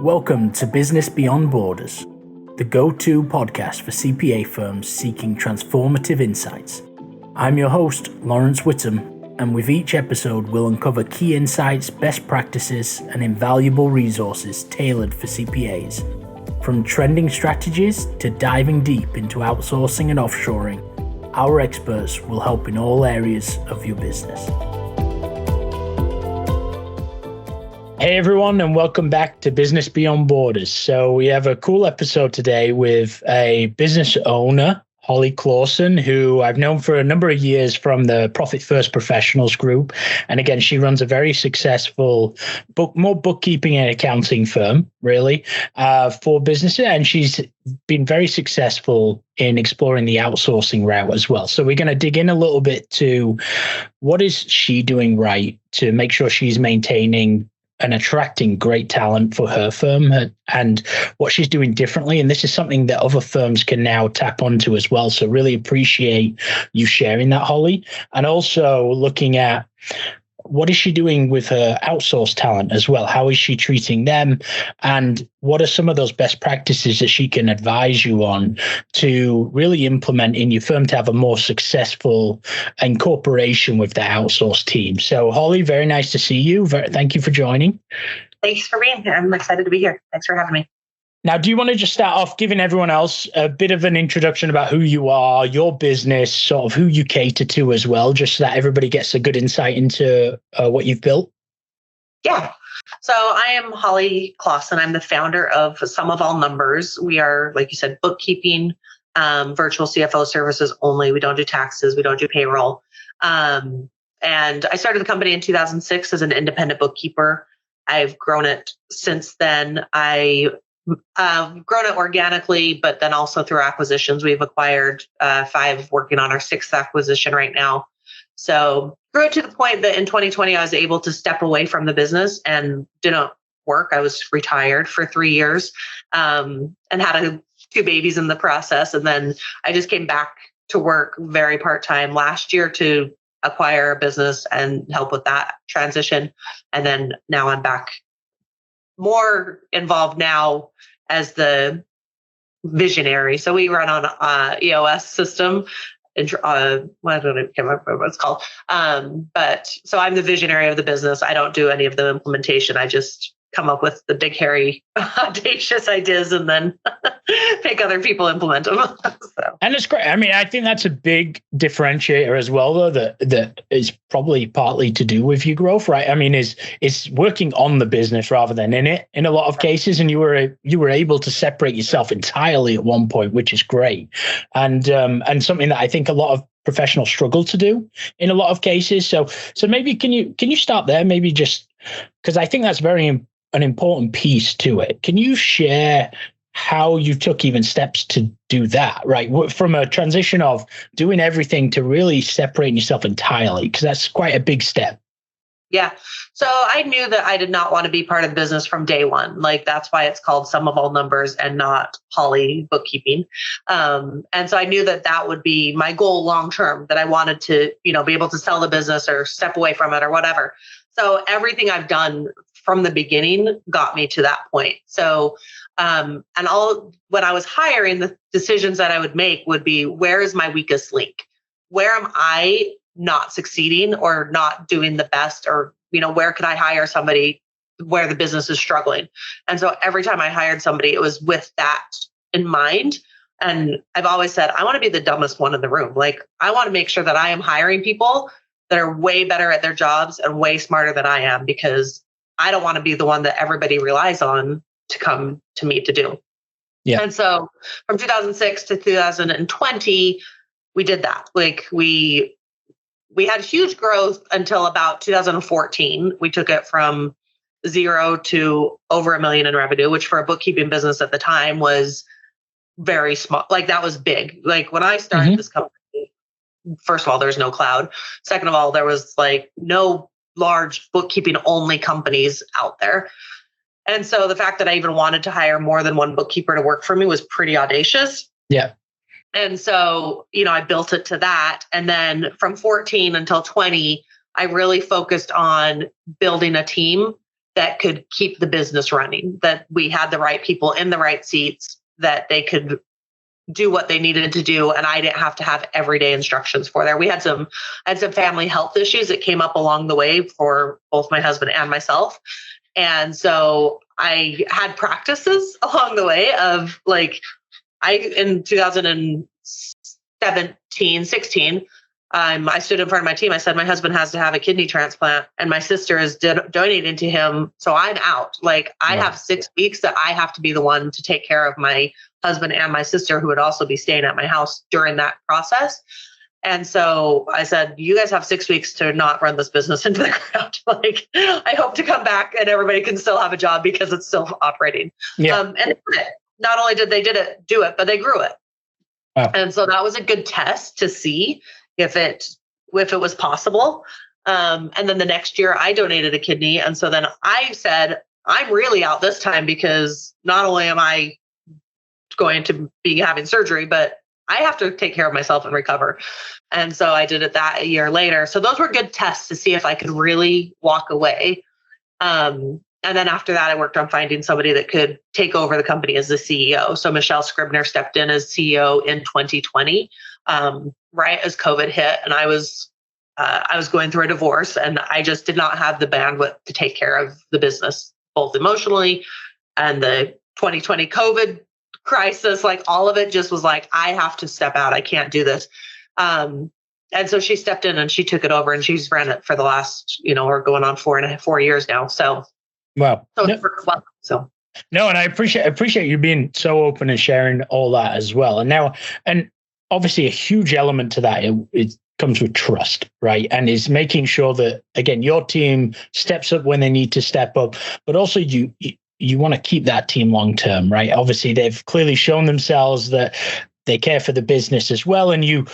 Welcome to Business Beyond Borders, the go-to podcast for CPA firms seeking transformative insights. I'm your host, Laurence Whittam, and with each episode we'll uncover key insights, best practices, and invaluable resources tailored for CPAs. From trending strategies to diving deep into outsourcing and offshoring, our experts will help in all areas of your business. Hey everyone, and welcome back to Business Beyond Borders. So we have a cool episode today with a business owner, Holly Clawson, who I've known for a number of years from the Profit First Professionals group. And again, she runs a very successful more bookkeeping and accounting firm, really, for businesses. And she's been very successful in exploring the outsourcing route as well. So we're going to dig in a little bit to what is she doing right to make sure she's maintaining and attracting great talent for her firm and what she's doing differently. And this is something that other firms can now tap onto as well. So really appreciate you sharing that, Holly. And also looking at what is she doing with her outsourced talent as well? How is she treating them? And what are some of those best practices that she can advise you on to really implement in your firm to have a more successful incorporation with the outsourced team? So Holly, very nice to see you. Thank you for joining. Thanks for being here. I'm excited to be here. Thanks for having me. Now, do you want to just start off giving everyone else a bit of an introduction about who you are, your business, sort of who you cater to as well, just so that everybody gets a good insight into what you've built? Yeah. So I am Holly Clawson. I'm the founder of Sum of All Numbers. We are, like you said, bookkeeping, virtual CFO services only. We don't do taxes. We don't do payroll. And I started the company in 2006 as an independent bookkeeper. I've grown it since then. Grown it organically, but then also through acquisitions. We've acquired 5, working on our 6th acquisition right now. So grew it to the point that in 2020, I was able to step away from the business and didn't work. I was retired for 3 years and had 2 babies in the process. And then I just came back to work very part-time last year to acquire a business and help with that transition. And then now I'm back more involved now as the visionary. So we run on EOS system. I can't remember what it's called. But so I'm the visionary of the business. I don't do any of the implementation. I just come up with the big, hairy, audacious ideas and then make other people implement them. So. And it's great. I mean, I think that's a big differentiator as well, though, that is probably partly to do with your growth, right? I mean, is working on the business rather than in it in a lot of cases. And you were able to separate yourself entirely at one point, which is great. And something that I think a lot of professionals struggle to do in a lot of cases. So maybe can you start there? Maybe just because I think that's an important piece to it. Can you share how you took even steps to do that, right? From a transition of doing everything to really separating yourself entirely, because that's quite a big step. Yeah. So I knew that I did not want to be part of the business from day one. Like that's why it's called Sum of All Numbers and not Holly Bookkeeping. And so I knew that would be my goal long term, that I wanted to, be able to sell the business or step away from it or whatever. So everything I've done from the beginning got me to that point. So, when I was hiring, the decisions that I would make would be, where is my weakest link? Where am I not succeeding or not doing the best? Or, where could I hire somebody where the business is struggling? And so every time I hired somebody, it was with that in mind. And I've always said, I want to be the dumbest one in the room. Like, I want to make sure that I am hiring people that are way better at their jobs and way smarter than I am, because I don't want to be the one that everybody relies on to come to me to do. Yeah. And so from 2006 to 2020, we did that. Like we had huge growth until about 2014. We took it from 0 to over $1 million in revenue, which for a bookkeeping business at the time was very small. Like that was big. Like when I started this company, first of all, there's no cloud. Second of all, there was like no large bookkeeping only companies out there. And so the fact that I even wanted to hire more than one bookkeeper to work for me was pretty audacious. Yeah. And so, I built it to that. And then from 14 until 20, I really focused on building a team that could keep the business running, that we had the right people in the right seats, that they could do what they needed to do. And I didn't have to have everyday instructions for there. I had some family health issues that came up along the way for both my husband and myself. And so I had practices along the way of like, in 2017, 16, I stood in front of my team. I said, my husband has to have a kidney transplant and my sister is donating to him. So I'm out. Like I have 6 weeks that I have to be the one to take care of my husband and my sister, who would also be staying at my house during that process. And so I said, you guys have 6 weeks to not run this business into the ground. Like I hope to come back and everybody can still have a job because it's still operating. Yeah. And not only did they do it, but they grew it. Wow. And so that was a good test to see if it was possible. And then the next year I donated a kidney. And so then I said, I'm really out this time because not only am I going to be having surgery, but I have to take care of myself and recover. And so I did it that a year later. So those were good tests to see if I could really walk away. And then after that, I worked on finding somebody that could take over the company as the CEO. So Michelle Scribner stepped in as CEO in 2020, right as COVID hit. And I was going through a divorce and I just did not have the bandwidth to take care of the business, both emotionally and the 2020 COVID crisis, like all of it just was like, I have to step out. I can't do this. And so she stepped in and she took it over and she's ran it for the last, we're going on 4 years now. So, wow. So, no, and I appreciate you being so open and sharing all that as well. And obviously a huge element to that, it comes with trust, right? And is making sure that, again, your team steps up when they need to step up, but also you want to keep that team long-term, right? Obviously, they've clearly shown themselves that they care for the business as well. And you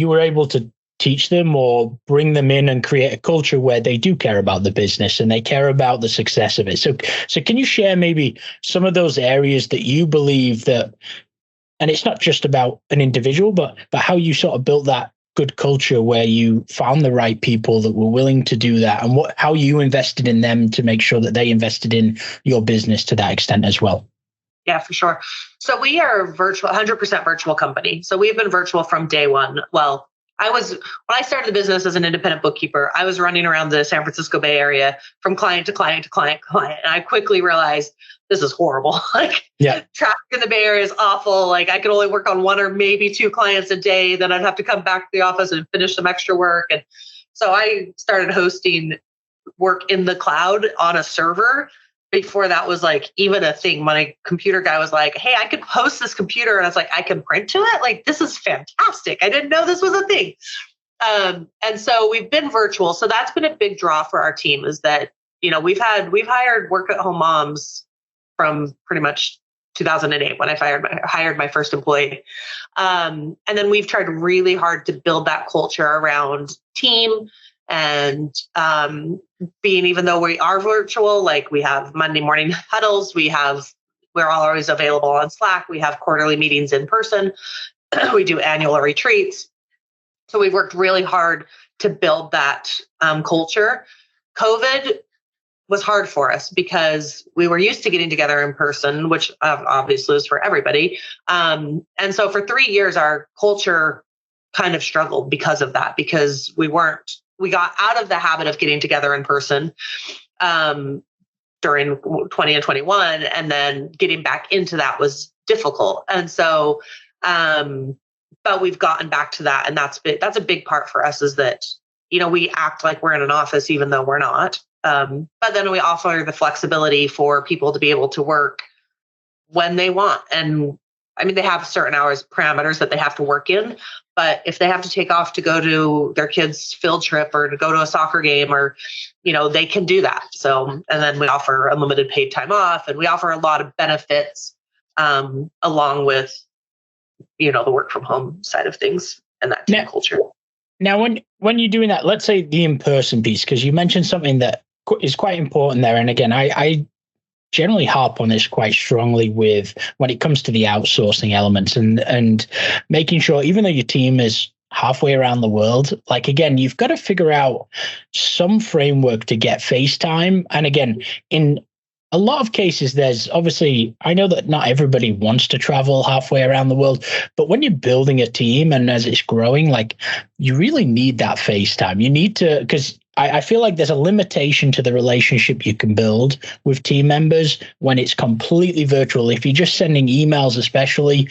were able to teach them or bring them in and create a culture where they do care about the business and they care about the success of it. So can you share maybe some of those areas that you believe that, and it's not just about an individual, but how you sort of built that good culture where you found the right people that were willing to do that, and how you invested in them to make sure that they invested in your business to that extent as well? Yeah, for sure. So we are a 100% virtual company. So we've been virtual from day one. Well, when I started the business as an independent bookkeeper, I was running around the San Francisco Bay Area from client to client to client to client. And I quickly realized this is horrible. Traffic in the Bay Area is awful. Like I could only work on 1 or maybe 2 clients a day. Then I'd have to come back to the office and finish some extra work. And so I started hosting work in the cloud on a server. Before that was like even a thing. My computer guy was like, hey, I could host this computer. And I was like, I can print to it. Like, this is fantastic. I didn't know this was a thing. And so we've been virtual. So that's been a big draw for our team, is that, we've hired work at home moms from pretty much 2008 when I hired my first employee. And then we've tried really hard to build that culture around team and being, even though we are virtual, like we have Monday morning huddles, we're all always available on Slack. We have quarterly meetings in person. We do annual retreats. So we've worked really hard to build that culture. COVID was hard for us because we were used to getting together in person, which obviously is for everybody. And so for 3 years, our culture kind of struggled because of that, because we got out of the habit of getting together in person during 20 and 21, and then getting back into that was difficult. And so, but we've gotten back to that. And that's a big part for us, is that, we act like we're in an office, even though we're not. But then we offer the flexibility for people to be able to work when they want. And I mean, they have certain hours parameters that they have to work in, but if they have to take off to go to their kids' field trip or to go to a soccer game, or, they can do that. So, and then we offer unlimited paid time off, and we offer a lot of benefits, along with, the work from home side of things and that team culture. Now, when you're doing that, let's say the in-person piece, because you mentioned something that is quite important there. And again, I generally harp on this quite strongly when it comes to the outsourcing elements and making sure, even though your team is halfway around the world, like, again, you've got to figure out some framework to get FaceTime. And again, in a lot of cases, there's obviously, I know that not everybody wants to travel halfway around the world, but when you're building a team and as it's growing, like, you really need that FaceTime. You need to, because I feel like there's a limitation to the relationship you can build with team members when it's completely virtual. If you're just sending emails, especially,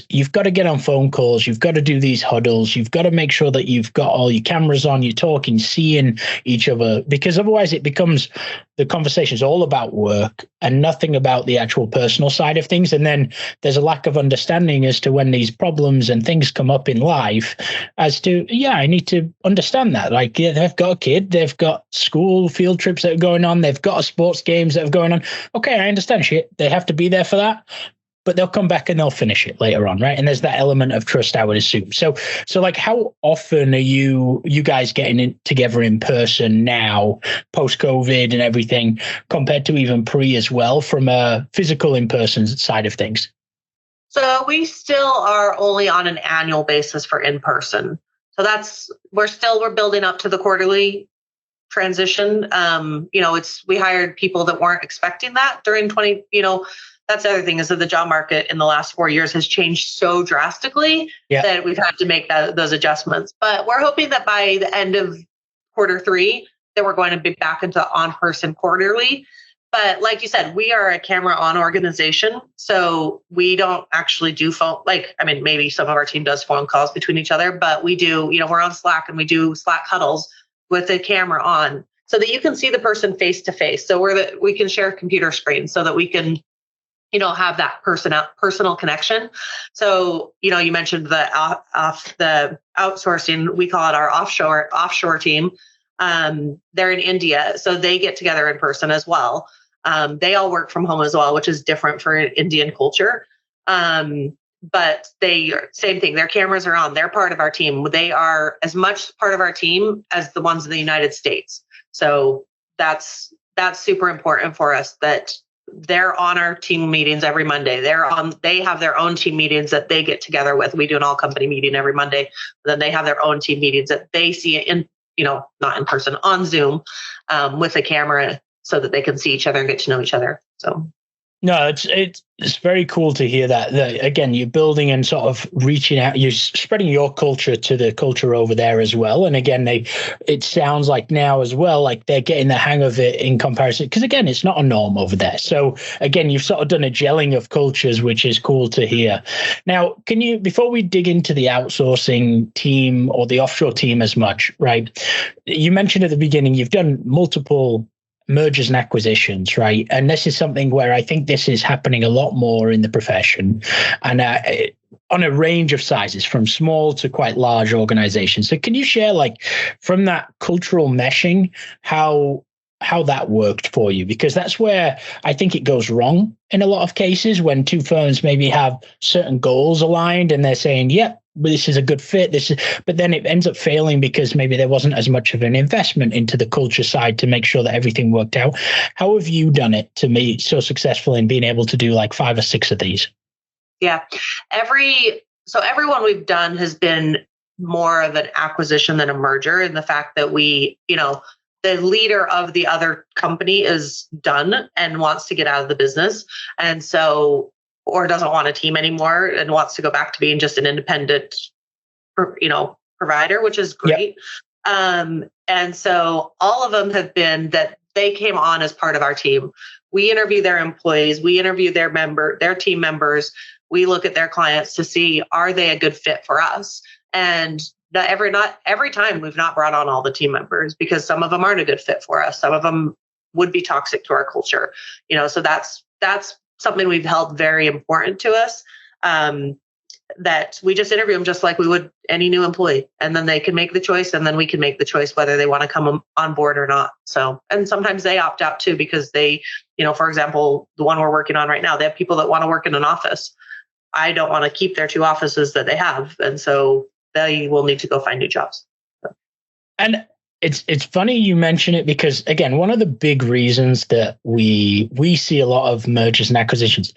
you've got to get on phone calls. You've got to do these huddles. You've got to make sure that you've got all your cameras on, you're talking, seeing each other, because otherwise it becomes, the conversation is all about work and nothing about the actual personal side of things. And then there's a lack of understanding as to when these problems and things come up in life as to, I need to understand that. Like, they've got a kid, they've got school field trips that are going on, they've got sports games that are going on. Okay, I understand shit. They have to be there for that, but they'll come back and they'll finish it later on, right? And there's that element of trust, I would assume. So like, how often are you guys getting together in person now, post-COVID and everything, compared to even pre as well, from a physical in-person side of things? So we still are only on an annual basis for in-person. So we're building up to the quarterly transition. We hired people that weren't expecting that during that's the other thing, is that the job market in the last 4 years has changed so drastically that we've had to make those adjustments. But we're hoping that by the end of quarter 3, that we're going to be back into on-person quarterly. But like you said, we are a camera on organization. So we don't actually do phone, maybe some of our team does phone calls between each other, but we do, we're on Slack and we do Slack huddles with the camera on so that you can see the person face to face. So we can share computer screens so that we can, have that personal connection. So, you mentioned the outsourcing, we call it our offshore team. They're in India, so they get together in person as well. They all work from home as well, which is different for Indian culture. But same thing, their cameras are on, they're part of our team. They are as much part of our team as the ones in the United States. So that's super important for us, that they're on our team meetings every Monday. They have their own team meetings that they get together with. We do an all company meeting every Monday. Then they have their own team meetings that they see not in person, on Zoom, with a camera, so that they can see each other and get to know each other. So. No, it's very cool to hear that again, you're building and sort of reaching out, you're spreading your culture to the culture over there as well. And again, it sounds like now as well, like they're getting the hang of it in comparison, because again, it's not a norm over there. So again, you've sort of done a gelling of cultures, which is cool to hear. Now, before we dig into the outsourcing team or the offshore team as much, right? You mentioned at the beginning, you've done multiple mergers and acquisitions, right? And this is something where I think this is happening a lot more in the profession, and on a range of sizes, from small to quite large organizations. So can you share, like, from that cultural meshing, how that worked for you? Because that's where I think it goes wrong in a lot of cases, when two firms maybe have certain goals aligned and they're saying, yep, this is a good fit. But then it ends up failing because maybe there wasn't as much of an investment into the culture side to make sure that everything worked out. How have you done it to be so successful in being able to do like 5 or 6 of these? Yeah. Everyone we've done has been more of an acquisition than a merger, in the fact that the leader of the other company is done and wants to get out of the business. And so, or doesn't want a team anymore and wants to go back to being just an independent, provider, which is great. Yep. And so all of them have been that they came on as part of our team. We interview their employees, we interview their team members. We look at their clients to see, are they a good fit for us? And not every time we've not brought on all the team members, because some of them aren't a good fit for us. Some of them would be toxic to our culture. So that's something we've held very important to us, that we just interview them just like we would any new employee, and then they can make the choice, and then we can make the choice whether they want to come on board or not. So, and sometimes they opt out too, because they, for example, the one we're working on right now, they have people that want to work in an office. I don't want to keep their 2 offices that they have. And so they will need to go find new jobs. So. And it's funny you mention it, because again, one of the big reasons that we see a lot of mergers and acquisitions,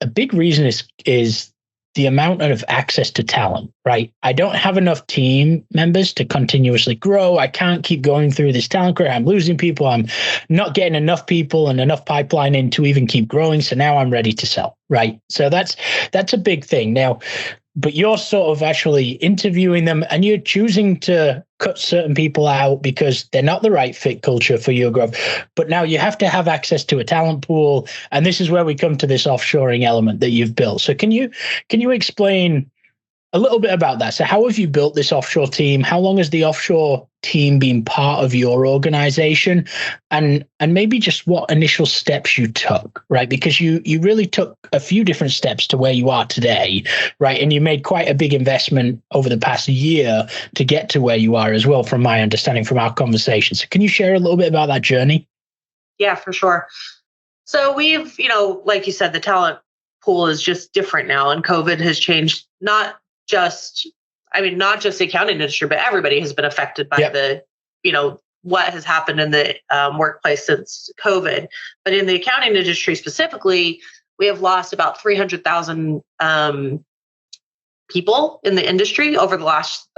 a big reason is the amount of access to talent, right? I don't have enough team members to continuously grow. I can't keep going through this talent career. I'm losing people. I'm not getting enough people and enough pipeline in to even keep growing. So now I'm ready to sell, right? So that's a big thing. Now, but you're sort of actually interviewing them and you're choosing to cut certain people out because they're not the right fit culture for your growth. But now you have to have access to a talent pool. And this is where we come to this offshoring element that you've built. So can you explain a little bit about that? So how have you built this offshore team? How long has the offshore team been part of your organization? And maybe just what initial steps you took, right? Because you really took a few different steps to where you are today, right? And you made quite a big investment over the past year to get to where you are as well, from my understanding from our conversation. So can you share a little bit about that journey? Yeah, for sure. So we've, like you said, the talent pool is just different now, and COVID has changed not just the accounting industry, but everybody has been affected by what has happened in the workplace since COVID. But in the accounting industry specifically, we have lost about 300,000 people in the industry over the last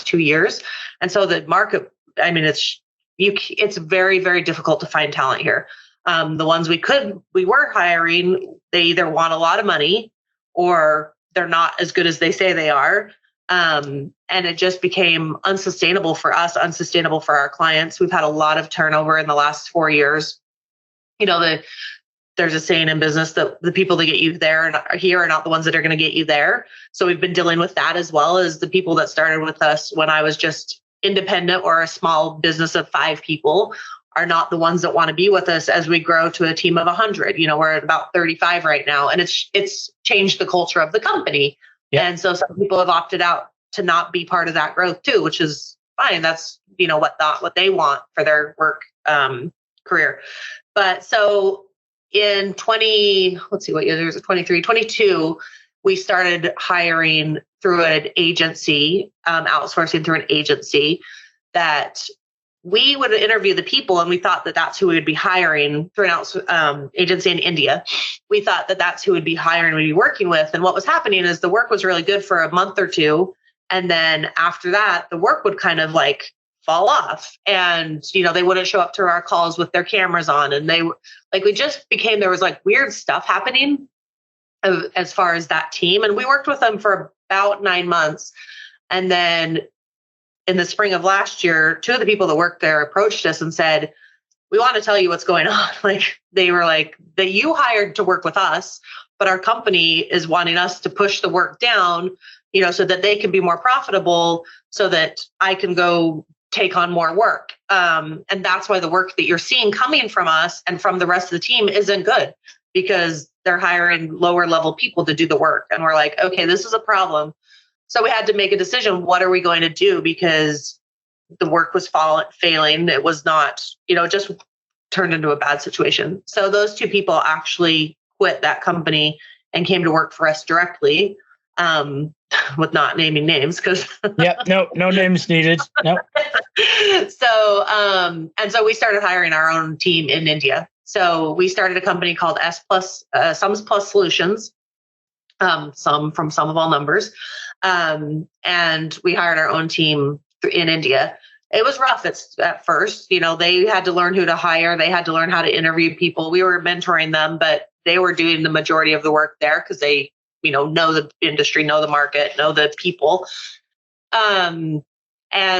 2 years. And so the market, it's very, very difficult to find talent here. The ones we were hiring, they either want a lot of money or they're not as good as they say they are. And it just became unsustainable for us, unsustainable for our clients. We've had a lot of turnover in the last 4 years. There's a saying in business that the people that get you there and are here are not the ones that are going to get you there. So we've been dealing with that, as well as the people that started with us when I was just independent or a small business of 5 people are not the ones that want to be with us as we grow to a team of 100. We're at about 35 right now, and it's changed the culture of the company. Yep. And so some people have opted out to not be part of that growth too, which is fine. That's, what they want for their work career. But so in 22, we started hiring through an agency, outsourcing through an agency that we would interview the people, and we thought that that's who we would be hiring through an agency in India. We thought that that's who we'd be hiring, we'd be working with. And what was happening is the work was really good for a month or two. And then after that, the work would kind of like fall off, and, they wouldn't show up to our calls with their cameras on. And there was like weird stuff happening as far as that team. And we worked with them for about 9 months. And then in the spring of last year, 2 of the people that worked there approached us and said, "We want to tell you what's going on." Like, they were like, "That you hired to work with us, but our company is wanting us to push the work down, so that they can be more profitable, so that I can go take on more work. And that's why the work that you're seeing coming from us and from the rest of the team isn't good, because they're hiring lower level people to do the work." And we're like, okay, this is a problem. So we had to make a decision. What are we going to do? Because the work was failing. It was not, it just turned into a bad situation. So those 2 people actually quit that company and came to work for us directly, with not naming names, because no names needed. No. So, and so we started hiring our own team in India. So we started a company called Sums+Solutions, some from Sum of All Numbers. And we hired our own team in India. It was rough at first. They had to learn who to hire. They had to learn how to interview people. We were mentoring them, but they were doing the majority of the work there because they, know the industry, know the market, know the people. And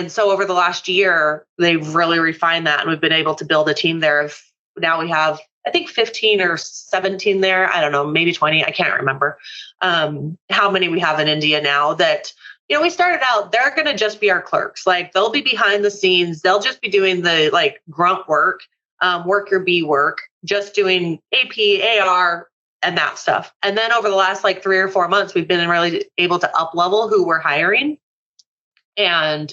so over the last year, they've really refined that, and we've been able to build a team there. Now we have, I think, 15 or 17 there. I don't know, maybe 20. I can't remember how many we have in India now. That, we started out, they're going to just be our clerks. Like, they'll be behind the scenes. They'll just be doing the grunt work, worker bee work, just doing AP, AR, and that stuff. And then over the last 3 or 4 months, we've been really able to up level who we're hiring. And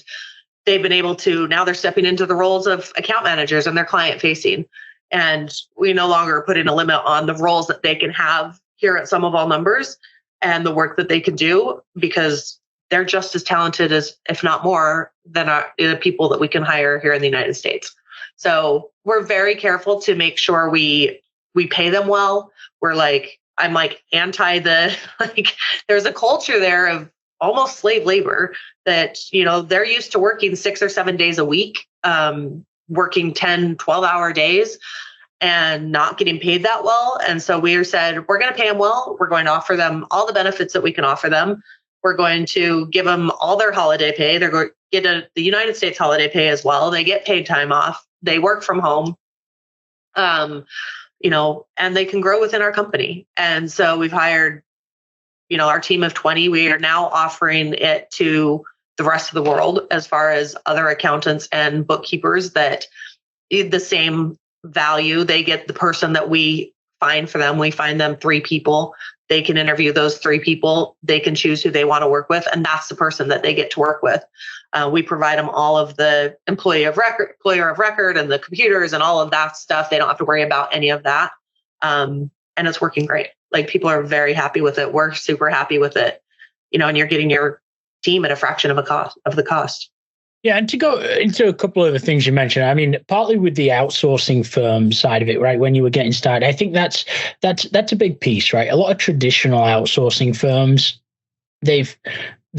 they've been able to, now they're stepping into the roles of account managers, and they're client facing. And we no longer put in a limit on the roles that they can have here at Sum of All Numbers and the work that they can do, because they're just as talented as, if not more, than the people that we can hire here in the United States. So we're very careful to make sure we pay them well. We're I'm like anti the, like, there's a culture there of almost slave labor that, they're used to working 6 or 7 days a week, working 10, 12-hour days and not getting paid that well. And so we said, we're going to pay them well. We're going to offer them all the benefits that we can offer them. We're going to give them all their holiday pay. They're going to get the United States holiday pay as well. They get paid time off. They work from home. And they can grow within our company. And so we've hired, our team of 20. We are now offering it to the rest of the world as far as other accountants and bookkeepers that the same value. They get the person that we find for them. We find them 3 people. They can interview those 3 people. They can choose who they want to work with. And that's the person that they get to work with. We provide them all of the employer of record and the computers and all of that stuff. They don't have to worry about any of that. And it's working great. Like, people are very happy with it. We're super happy with it, and you're getting your team at a fraction of the cost. Yeah, and to go into a couple of the things you mentioned, I mean, partly with the outsourcing firm side of it, right? When you were getting started, I think that's a big piece, right? A lot of traditional outsourcing firms, they've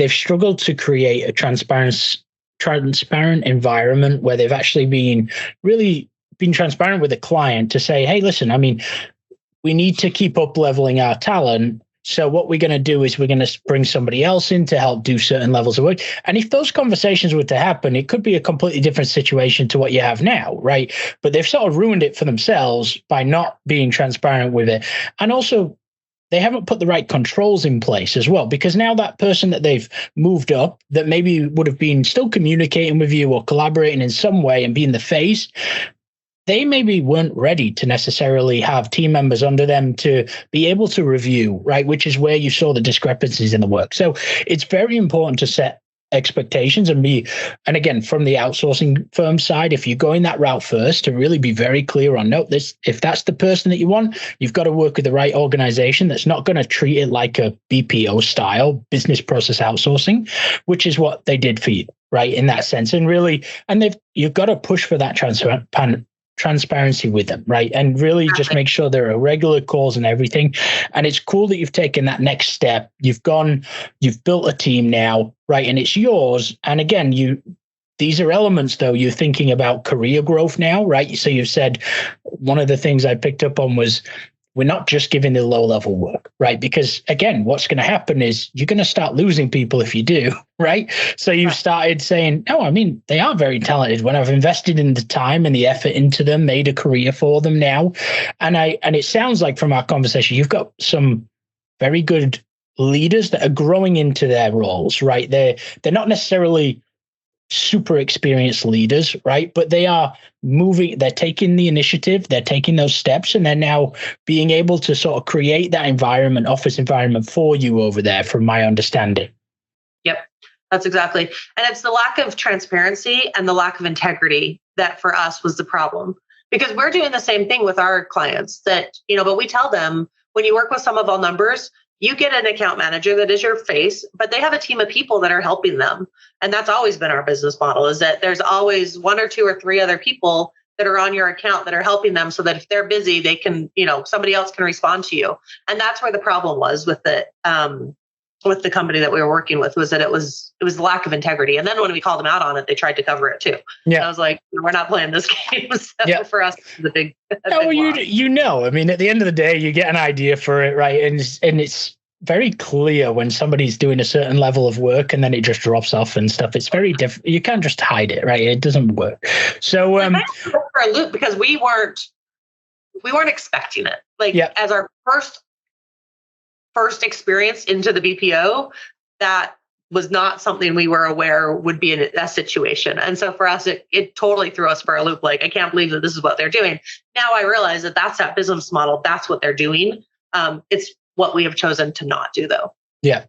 struggled to create a transparent environment where they've actually been transparent with the client to say, hey, listen, I mean, we need to keep up leveling our talent. So what we're going to do is we're going to bring somebody else in to help do certain levels of work. And if those conversations were to happen, it could be a completely different situation to what you have now, right? But they've sort of ruined it for themselves by not being transparent with it. And also, they haven't put the right controls in place as well, because now that person that they've moved up that maybe would have been still communicating with you or collaborating in some way and being the face, they maybe weren't ready to necessarily have team members under them to be able to review, right? Which is where you saw the discrepancies in the work. So it's very important to set expectations and again, from the outsourcing firm side, if you're going that route first, to really be very clear on, if that's the person that you want, you've got to work with the right organization that's not going to treat it like a BPO style, business process outsourcing, which is what they did for you, right? In that sense. And really, you've got to push for that transparency with them, right? And really just make sure there are regular calls and everything. And it's cool that you've taken that next step. You've built a team now, right? And it's yours. And again, these are elements though, you're thinking about career growth now, right? So you've said one of the things I picked up on was we're not just giving the low level work, right? Because again, what's going to happen is you're going to start losing people if you do, right? So you've started saying, no, I mean, they are very talented. When I've invested in the time and the effort into them, made a career for them now. And it sounds like from our conversation, you've got some very good leaders that are growing into their roles, right? They're not necessarily super experienced leaders, right? But they are they're taking the initiative, they're taking those steps, and they're now being able to sort of create that office environment for you over there, from my understanding. Yep, that's exactly. And it's the lack of transparency and the lack of integrity that for us was the problem, because we're doing the same thing with our clients but we tell them, when you work with Sum of All Numbers, you get an account manager that is your face, but they have a team of people that are helping them. And that's always been our business model, is that there's always 1 or 2 or 3 other people that are on your account that are helping them, so that if they're busy, they can, somebody else can respond to you. And that's where the problem was with the company that we were working with, was that it was the lack of integrity. And then when we called them out on it, they tried to cover it too. Yeah. And I was like, we're not playing this game. So for us, it's a big I mean, at the end of the day, you get an idea for it, right? And it's very clear when somebody's doing a certain level of work and then it just drops off and stuff. It's very different. You can't just hide it, right? It doesn't work. So for a loop, because we weren't expecting it. As our first experience into the BPO, that was not something we were aware would be in a situation. And so for us, it totally threw us for a loop. Like, I can't believe that this is what they're doing. Now I realize that that's that business model. That's what they're doing. It's what we have chosen to not do, though. Yeah.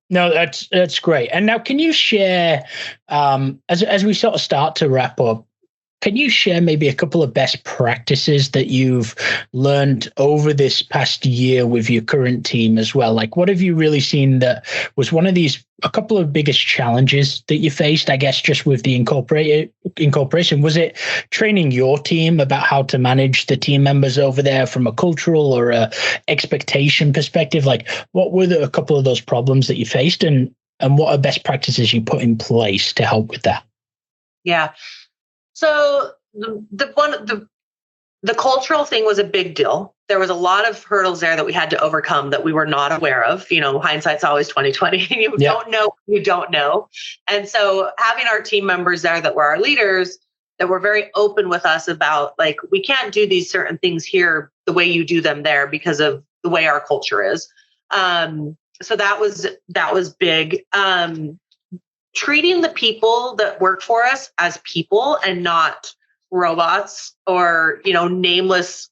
No, that's great. And now, can you share, as we sort of start to wrap up, can you share maybe a couple of best practices that you've learned over this past year with your current team as well? Like, what have you really seen that was a couple of biggest challenges that you faced, I guess, just with the incorporation? Was it training your team about how to manage the team members over there from a cultural or a expectation perspective? Like, what were a couple of those problems that you faced, and what are best practices you put in place to help with that? Yeah. So the cultural thing was a big deal. There was a lot of hurdles there that we had to overcome that we were not aware of. Hindsight's always 20/20. You don't know, you don't know. And so having our team members there that were our leaders, that were very open with us about, like, we can't do these certain things here the way you do them there because of the way our culture is. So that was big. Treating the people that work for us as people and not robots or, nameless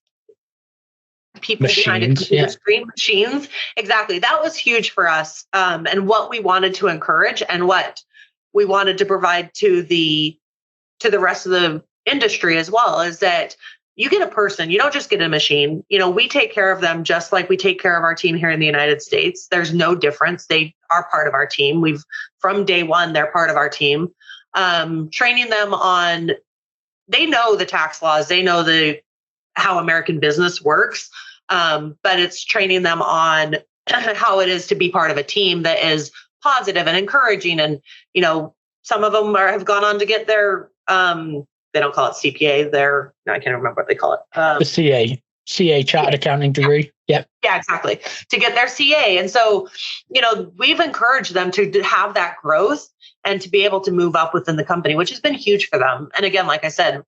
people behind a screen, machines. Exactly. That was huge for us. And what we wanted to encourage and what we wanted to provide to the rest of the industry as well, is that you get a person, you don't just get a machine. We take care of them just like we take care of our team here in the United States. There's no difference. They are part of our team. From day one, they're part of our team. Training them on, they know the tax laws, they know how American business works. But it's training them on how it is to be part of a team that is positive and encouraging. And, some of them have gone on to get their, they don't call it CPA. I can't remember what they call it. The CA chartered accounting degree. Yep. Yeah, exactly. To get their CA. And so, we've encouraged them to have that growth and to be able to move up within the company, which has been huge for them. And again, like I said,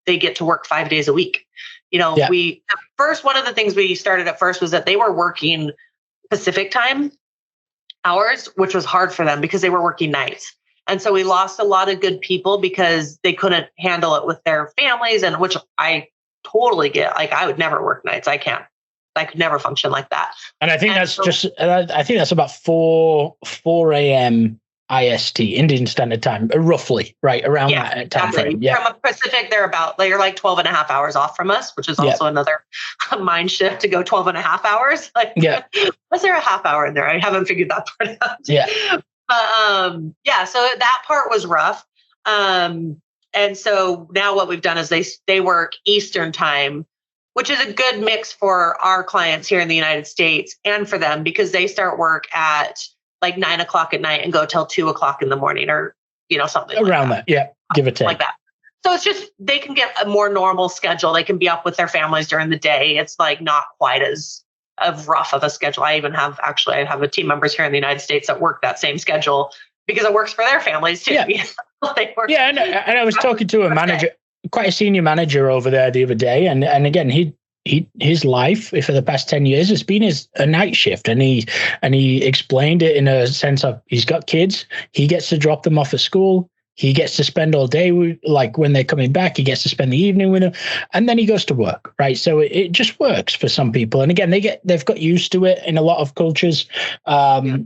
they get to work 5 days a week. One of the things we started at first was that they were working Pacific time hours, which was hard for them because they were working nights. And so we lost a lot of good people because they couldn't handle it with their families, and which I totally get. Like, I would never work nights. I could never function like that. And I think that's about 4 a.m. IST, Indian Standard Time, roughly, right around that time frame. Yeah. From a Pacific, they're like 12 and a half hours off from us, which is also another mind shift to go 12 and a half hours. Like, was there a half hour in there? I haven't figured that part out. Yeah. But so that part was rough. And so now what we've done is they work Eastern time, which is a good mix for our clients here in the United States and for them, because they start work at like 9 o'clock at night and go till 2 o'clock in the morning, or, something around that. Yeah. Give or take. Like that. So it's just, they can get a more normal schedule. They can be up with their families during the day. It's like not quite as rough of a schedule. I have a team members here in the United States that work that same schedule because it works for their families too. Yeah. And I was talking to a manager, quite a senior manager over there the other day. And again, his life for the past 10 years has been a night shift. And he explained it in a sense of, he's got kids, he gets to drop them off at school. He gets to spend all day like when they're coming back, he gets to spend the evening with them, and then he goes to work, right? So it just works for some people. And again, they've got used to it in a lot of cultures. But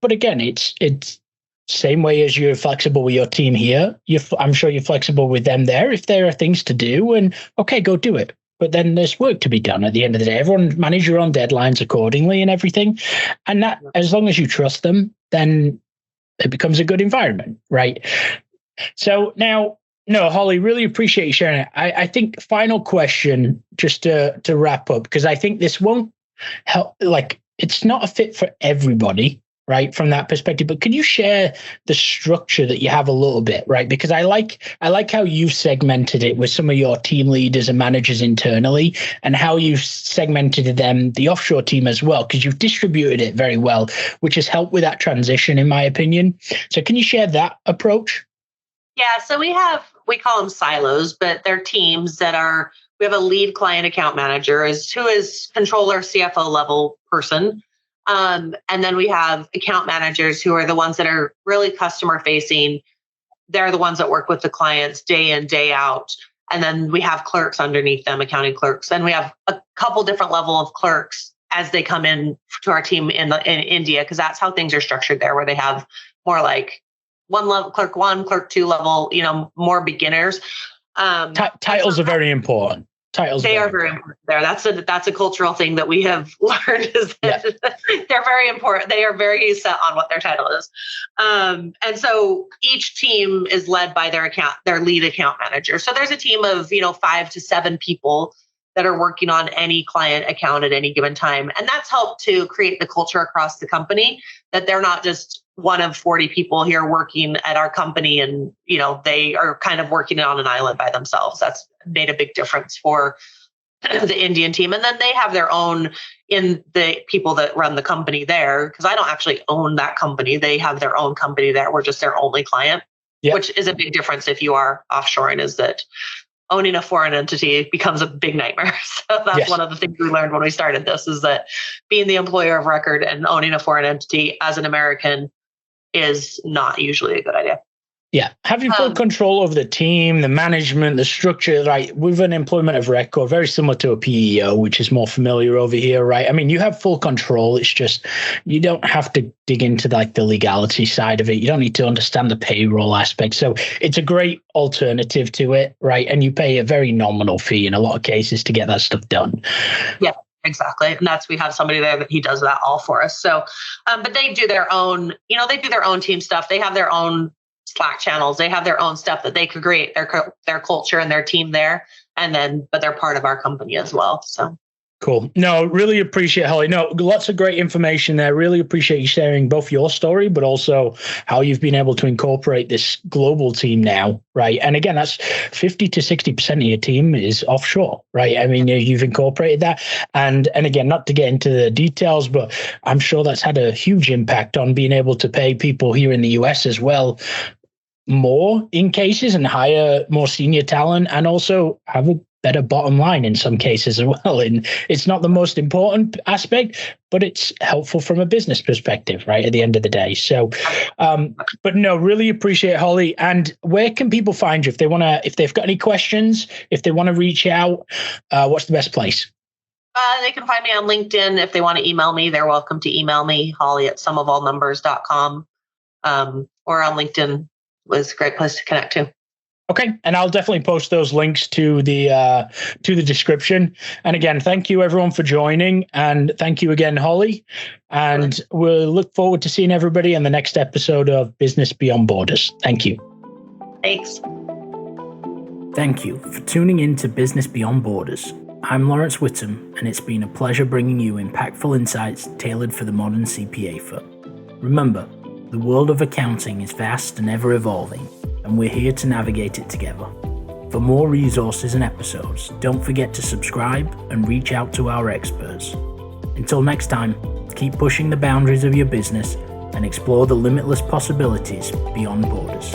again, it's same way as you're flexible with your team here. I'm sure you're flexible with them there. If there are things to do, and okay, go do it. But then there's work to be done at the end of the day. Everyone manage your own deadlines accordingly and everything. And that, as long as you trust them, then it becomes a good environment, right? So now, Holly, really appreciate you sharing it. I think final question, just to wrap up, because I think this won't help, like, it's not a fit for everybody, right, from that perspective. But can you share the structure that you have a little bit, right? Because I like how you've segmented it with some of your team leaders and managers internally, and how you've segmented them, the offshore team as well, because you've distributed it very well, which has helped with that transition, in my opinion. So can you share that approach? Yeah, so we call them silos, but they're teams that we have a lead client account manager who is controller, CFO level person. And then we have account managers who are the ones that are really customer facing. They're the ones that work with the clients day in, day out. And then we have clerks underneath them, accounting clerks. And we have a couple different level of clerks as they come in to our team in India, because that's how things are structured there, where they have more like one level, clerk one, clerk two level, more beginners. Titles are very important. They are very important there. That's a cultural thing that we have learned, is that they're very important. They are very set on what their title is. And so each team is led by their lead account manager. So there's a team of, 5 to 7 people that are working on any client account at any given time. And that's helped to create the culture across the company, that they're not just one of 40 people here working at our company and, they are kind of working on an island by themselves. That's made a big difference for the Indian team. And then they have their own, in the people that run the company there, because I don't actually own that company. They have their own company there. We're just their only client, which is a big difference if you are offshoring, is that owning a foreign entity becomes a big nightmare. So that's one of the things we learned when we started this, is that being the employer of record and owning a foreign entity as an American is not usually a good idea. Yeah. Having full control over the team, the management, the structure, right? With an employment of record, very similar to a PEO, which is more familiar over here, right? I mean, you have full control. It's just, you don't have to dig into the legality side of it. You don't need to understand the payroll aspect. So it's a great alternative to it, right? And you pay a very nominal fee in a lot of cases to get that stuff done. Yeah. Exactly. And we have somebody there that he does that all for us. So, but they do their own, they do their own team stuff. They have their own Slack channels. They have their own stuff that they could create their culture and their team there. But they're part of our company as well. So. Cool. No, really appreciate, Holly. No, lots of great information there. Really appreciate you sharing both your story, but also how you've been able to incorporate this global team now, right? And again, that's 50 to 60% of your team is offshore, right? I mean, you've incorporated that. And again, not to get into the details, but I'm sure that's had a huge impact on being able to pay people here in the US as well more in cases and hire more senior talent, and also have a better bottom line in some cases as well. And it's not the most important aspect, but it's helpful from a business perspective, right, at the end of the day. So, but no, really appreciate it, Holly. And where can people find you if they've got any questions, if they want to reach out, what's the best place? They can find me on LinkedIn. If they want to email me, they're welcome to email me, holly@sumofallnumbers.com, or on LinkedIn was a great place to connect to. Okay. And I'll definitely post those links to the description. And again, thank you everyone for joining. And thank you again, Holly. And we'll look forward to seeing everybody in the next episode of Business Beyond Borders. Thank you. Thanks. Thank you for tuning in to Business Beyond Borders. I'm Laurence Whittam, and it's been a pleasure bringing you impactful insights tailored for the modern CPA firm. Remember, the world of accounting is vast and ever evolving, and we're here to navigate it together. For more resources and episodes, don't forget to subscribe and reach out to our experts. Until next time, keep pushing the boundaries of your business and explore the limitless possibilities beyond borders.